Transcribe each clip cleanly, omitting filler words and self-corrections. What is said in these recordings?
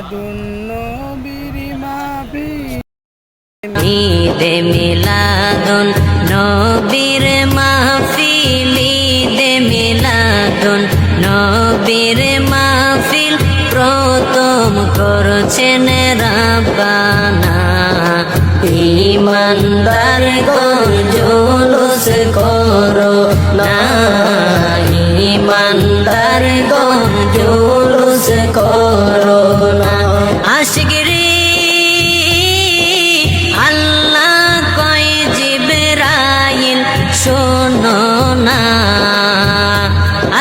মিলাদুন নবীর মাহফিল, ঈদে মিলাদুন নবীর মাহফিল, ঈদে মিলাদুন নবীর মাহফিল প্রথম করছেন রাব্বানা। ঈমানদার গণ জুলুস করো না, ঈমানদার গণ জুলুস করো না। আশিক রে আল্লাহ কয় জিবরাইল শোনো না,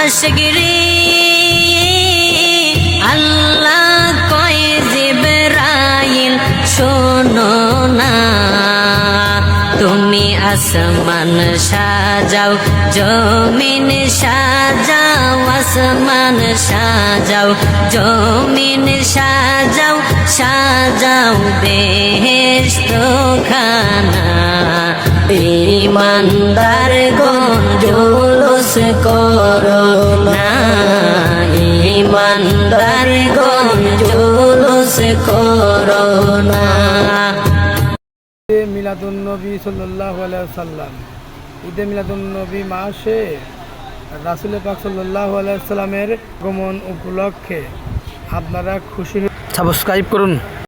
আশিক রে আল্লাহ কয় জিবরাইল শোনো না। তুমি আসমান সাজাও জমিন সাজাও, আসমান সাজাও জমিন সাজাও, সাজাও বেহেশত খানা। ঈমানদার গণ জুলুস করো না, ঈমানদার গণ জুলুস করো না। ঈদে মিলাদুন নবী সাল্লাল্লাহু আলাইহি ওয়াসাল্লাম, ঈদে মিলাদুন নবী মাসে রাসূল পাক সাল্লাল্লাহু আলাইহি ওয়াসাল্লামের আগমন উপলক্ষে আপনারা খুশি সাবস্ক্রাইব করুন।